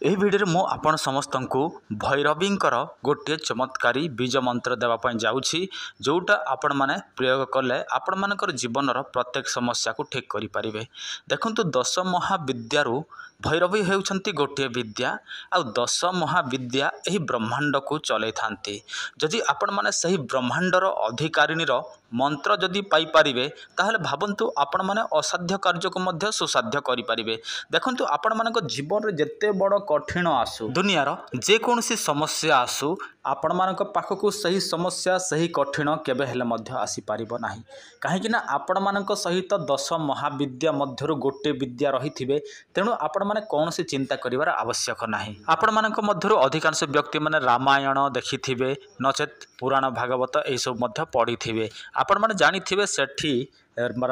ଏହି ଭିଡ଼ିଓରେ ମୁଁ ଆପଣ ସମସ୍ତଙ୍କୁ ଭୈରବୀଙ୍କର ଗୋଟିଏ ଚମତ୍କାରୀ ବୀଜ ମନ୍ତ୍ର ଦେବା ପାଇଁ ଯାଉଛି, ଯେଉଁଟା ଆପଣମାନେ ପ୍ରୟୋଗ କଲେ ଆପଣମାନଙ୍କର ଜୀବନର ପ୍ରତ୍ୟେକ ସମସ୍ୟାକୁ ଠିକ୍ କରିପାରିବେ। ଦେଖନ୍ତୁ, 10 ମହାବିଦ୍ୟାରୁ ଭୈରବୀ ହେଉଛନ୍ତି ଗୋଟିଏ ବିଦ୍ୟା, ଆଉ 10 ମହାବିଦ୍ୟା ଏହି ବ୍ରହ୍ମାଣ୍ଡକୁ ଚଲାଇଥାନ୍ତି। ଯଦି ଆପଣମାନେ ସେହି ବ୍ରହ୍ମାଣ୍ଡର ଅଧିକାରିଣୀର ମନ୍ତ୍ର ଯଦି ପାଇପାରିବେ, ତାହେଲେ ଭାବନ୍ତୁ ଆପଣମାନେ ଅସାଧ୍ୟ କାର୍ଯ୍ୟକୁ ମଧ୍ୟ ସୁସାଧ୍ୟ କରିପାରିବେ। ଦେଖନ୍ତୁ, ଆପଣମାନଙ୍କ ଜୀବନରେ ଯେତେ ବଡ଼ କଠିନ ଆସୁ, ଦୁନିଆର ଯେକୌଣସି ସମସ୍ୟା ଆସୁ, ଆପଣମାନଙ୍କ ପାଖକୁ ସେହି ସମସ୍ୟା ସେହି କଠିନ କେବେ ହେଲେ ମଧ୍ୟ ଆସିପାରିବ ନାହିଁ। କାହିଁକିନା ଆପଣମାନଙ୍କ ସହିତ 10 ମହାବିଦ୍ୟା ମଧ୍ୟରୁ ଗୋଟିଏ ବିଦ୍ୟା ରହିଥିବେ। ତେଣୁ ଆପଣମାନେ କୌଣସି ଚିନ୍ତା କରିବାର ଆବଶ୍ୟକ ନାହିଁ। ଆପଣମାନଙ୍କ ମଧ୍ୟରୁ ଅଧିକାଂଶ ବ୍ୟକ୍ତିମାନେ ରାମାୟଣ ଦେଖିଥିବେ, ନଚେତ୍ ପୁରାଣ ଭାଗବତ ଏହିସବୁ ମଧ୍ୟ ପଢ଼ିଥିବେ। ଆପଣମାନେ ଜାଣିଥିବେ ସେଠି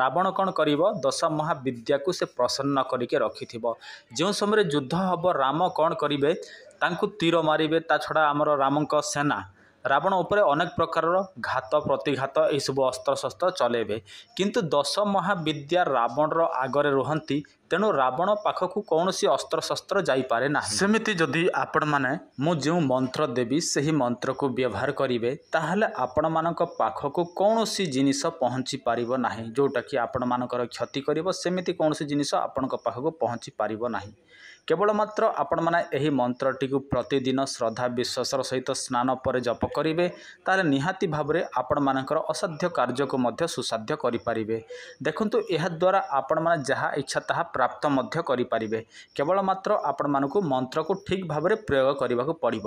ରାବଣ କ'ଣ କରିବ, 10 ମହାବିଦ୍ୟାକୁ ସେ ପ୍ରସନ୍ନ କରିକି ରଖିଥିବ। ଯେଉଁ ସମୟରେ ଯୁଦ୍ଧ ହେବ, ରାମ କ'ଣ କରିବେ, ତାଙ୍କୁ ତୀର ମାରିବେ। ତା ଛଡ଼ା ଆମର ରାମଙ୍କ ସେନା ରାବଣ ଉପରେ ଅନେକ ପ୍ରକାରର ଘାତ ପ୍ରତିଘାତ ଏହିସବୁ ଅସ୍ତ୍ରଶସ୍ତ୍ର ଚଲେଇବେ। କିନ୍ତୁ 10 ମହାବିଦ୍ୟା ରାବଣର ଆଗରେ ରୁହନ୍ତି। ତେଣୁ ରାବଣ ପାଖକୁ କୌଣସି ଅସ୍ତ୍ରଶସ୍ତ୍ର ଯାଇପାରେ ନାହିଁ। ସେମିତି ଯଦି ଆପଣମାନେ ମୁଁ ଯେଉଁ ମନ୍ତ୍ର ଦେବି ସେହି ମନ୍ତ୍ରକୁ ବ୍ୟବହାର କରିବେ, ତାହେଲେ ଆପଣମାନଙ୍କ ପାଖକୁ କୌଣସି ଜିନିଷ ପହଞ୍ଚି ପାରିବ ନାହିଁ, ଯେଉଁଟାକି ଆପଣମାନଙ୍କର କ୍ଷତି କରିବ। ସେମିତି କୌଣସି ଜିନିଷ ଆପଣଙ୍କ ପାଖକୁ ପହଞ୍ଚି ପାରିବ ନାହିଁ। କେବଳ ମାତ୍ର ଆପଣମାନେ ଏହି ମନ୍ତ୍ରଟିକୁ ପ୍ରତିଦିନ ଶ୍ରଦ୍ଧା ବିଶ୍ୱାସର ସହିତ ସ୍ନାନ ପରେ ଜପ କରିବେ, ତାହେଲେ ନିହାତି ଭାବରେ ଆପଣମାନଙ୍କର ଅସାଧ୍ୟ କାର୍ଯ୍ୟକୁ ମଧ୍ୟ ସୁସାଧ୍ୟ କରିପାରିବେ। ଦେଖନ୍ତୁ, ଏହାଦ୍ୱାରା ଆପଣମାନେ ଯାହା ଇଚ୍ଛା ତାହା ପ୍ରାପ୍ତ ମଧ୍ୟ କରିପାରିବେ। କେବଳ ମାତ୍ର ଆପଣମାନଙ୍କୁ ମନ୍ତ୍ରକୁ ଠିକ୍ ଭାବରେ ପ୍ରୟୋଗ କରିବାକୁ ପଡ଼ିବ।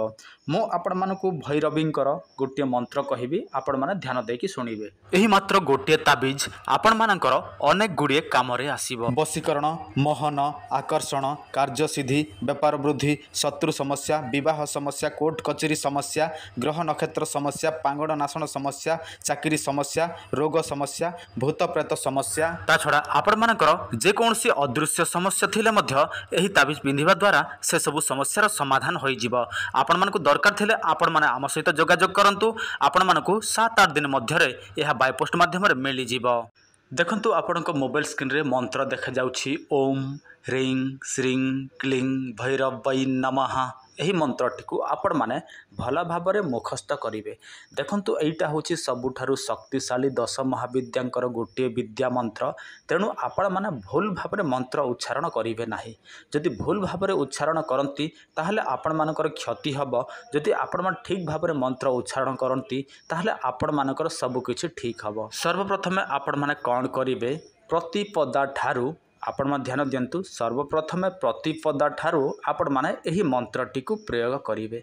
ମୁଁ ଆପଣମାନଙ୍କୁ ଭୈରବୀଙ୍କର ଗୋଟିଏ ମନ୍ତ୍ର କହିବି, ଆପଣମାନେ ଧ୍ୟାନ ଦେଇକି ଶୁଣିବେ। ଏହି ମାତ୍ର ଗୋଟିଏ ତାବିଜ ଆପଣମାନଙ୍କର ଅନେକ ଗୁଡ଼ିଏ କାମରେ ଆସିବ। ବଶୀକରଣ, ମୋହନ, ଆକର୍ଷଣ, କାର୍ଯ୍ୟସିଦ୍ଧି, ବେପାର ବୃଦ୍ଧି, ଶତ୍ରୁ ସମସ୍ୟା, ବିବାହ ସମସ୍ୟା, କୋର୍ଟ କଚେରୀ ସମସ୍ୟା, ଗ୍ରହ ନକ୍ଷତ୍ର ସମସ୍ୟା, ପାଙ୍ଗଡ଼ ନାଶନ ସମସ୍ୟା, ଚାକିରି ସମସ୍ୟା, ରୋଗ ସମସ୍ୟା, ଭୂତ ପ୍ରେତ ସମସ୍ୟା, ତା ଛଡ଼ା ଆପଣମାନଙ୍କର ଯେକୌଣସି ଅଦୃଶ୍ୟ ସମସ୍ୟା ଥିଲେ ମଧ୍ୟ ଏହି ତାବିଜ ପିନ୍ଧିବା ଦ୍ୱାରା ସେସବୁ ସମସ୍ୟାର ସମାଧାନ ହୋଇଯିବ। ଆପଣମାନଙ୍କୁ ଦରକାର ଥିଲେ ଆପଣମାନେ ଆମ ସହିତ ଯୋଗାଯୋଗ କରନ୍ତୁ। ଆପଣମାନଙ୍କୁ 7-8 ଦିନ ମଧ୍ୟରେ ଏହା ବାଇପୋଷ୍ଟ ମାଧ୍ୟମରେ ମିଳିଯିବ। ଦେଖନ୍ତୁ, ଆପଣଙ୍କ ମୋବାଇଲ ସ୍କ୍ରିନ୍ରେ ମନ୍ତ୍ର ଦେଖାଯାଉଛି, ଓମ୍ ହ୍ରିଂ ଶ୍ରୀଂ କ୍ଲିଂ ଭୈରବୈ ନମଃ। ଏହି ମନ୍ତ୍ରଟିକୁ ଆପଣମାନେ ଭଲ ଭାବରେ ମୁଖସ୍ଥ କରିବେ। ଦେଖନ୍ତୁ, ଏଇଟା ହେଉଛି ସବୁଠାରୁ ଶକ୍ତିଶାଳୀ 10 ମହାବିଦ୍ୟାଙ୍କର ଗୋଟିଏ ବିଦ୍ୟା ମନ୍ତ୍ର। ତେଣୁ ଆପଣମାନେ ଭୁଲ ଭାବରେ ମନ୍ତ୍ର ଉଚ୍ଚାରଣ କରିବେ ନାହିଁ। ଯଦି ଭୁଲ ଭାବରେ ଉଚ୍ଚାରଣ କରନ୍ତି, ତାହେଲେ ଆପଣମାନଙ୍କର କ୍ଷତି ହେବ। ଯଦି ଆପଣମାନେ ଠିକ୍ ଭାବରେ ମନ୍ତ୍ର ଉଚ୍ଚାରଣ କରନ୍ତି, ତାହେଲେ ଆପଣମାନଙ୍କର ସବୁକିଛି ଠିକ୍ ହେବ। ସର୍ବପ୍ରଥମେ ଆପଣମାନେ କ'ଣ କରିବେ, ପ୍ରତିପଦାଠାରୁ ଆପଣମାନେ ଧ୍ୟାନ ଦିଅନ୍ତୁ। ସର୍ବପ୍ରଥମେ ପ୍ରତିପଦାଠାରୁ ଆପଣମାନେ ଏହି ମନ୍ତ୍ରଟିକୁ ପ୍ରୟୋଗ କରିବେ।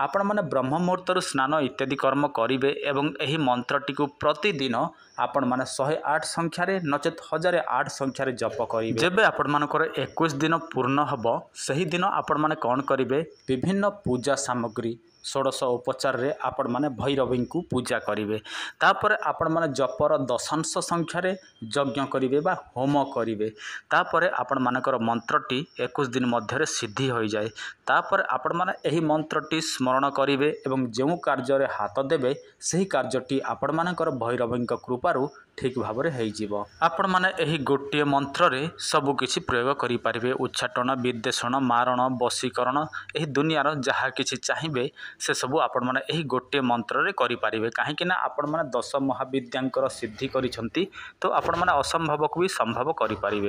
ଆପଣମାନେ ବ୍ରହ୍ମ ମୁହୂର୍ତ୍ତରୁ ସ୍ନାନ ଇତ୍ୟାଦି କର୍ମ କରିବେ ଏବଂ ଏହି ମନ୍ତ୍ରଟିକୁ ପ୍ରତିଦିନ ଆପଣମାନେ 108 ସଂଖ୍ୟାରେ ନଚେତ୍ 1008 ସଂଖ୍ୟାରେ ଜପ କରିବେ। ଯେବେ ଆପଣମାନଙ୍କର 21 ଦିନ ପୂର୍ଣ୍ଣ ହେବ, ସେହିଦିନ ଆପଣମାନେ କ'ଣ କରିବେ, ବିଭିନ୍ନ ପୂଜା ସାମଗ୍ରୀ ଷୋଡ଼ଶ ଉପଚାରରେ ଆପଣମାନେ ଭୈରବୀଙ୍କୁ ପୂଜା କରିବେ। ତାପରେ ଆପଣମାନେ ଜପର ଦଶାଂଶ ସଂଖ୍ୟାରେ ଯଜ୍ଞ କରିବେ ବା ହୋମ କରିବେ। ତାପରେ ଆପଣମାନଙ୍କର ମନ୍ତ୍ରଟି 21 ଦିନ ମଧ୍ୟରେ ସିଦ୍ଧି ହୋଇଯାଏ। ତାପରେ ଆପଣମାନେ ଏହି ମନ୍ତ୍ରଟି ସ୍ମରଣ କରିବେ ଏବଂ ଯେଉଁ କାର୍ଯ୍ୟରେ ହାତ ଦେବେ, ସେହି କାର୍ଯ୍ୟଟି ଆପଣମାନଙ୍କର ଭୈରବୀଙ୍କ କୃପାରୁ ଠିକ୍ ଭାବରେ ହୋଇଯିବ। ଆପଣମାନେ ଏହି ଗୋଟିଏ ମନ୍ତ୍ରରେ ସବୁକିଛି ପ୍ରୟୋଗ କରିପାରିବେ। ଉଚ୍ଚାଟନ, ବିଦ୍ୱେଷଣ, ମାରଣ, ବଶୀକରଣ, ଏହି ଦୁନିଆର ଯାହା କିଛି ଚାହିଁବେ ସେସବୁ ଆପଣମାନେ ଏହି ଗୋଟିଏ ମନ୍ତ୍ରରେ କରିପାରିବେ। କାହିଁକିନା ଆପଣମାନେ 10 ମହାବିଦ୍ୟାଙ୍କର ସିଦ୍ଧି କରିଛନ୍ତି, ତ ଆପଣମାନେ ଅସମ୍ଭବକୁ ବି ସମ୍ଭବ କରିପାରିବେ।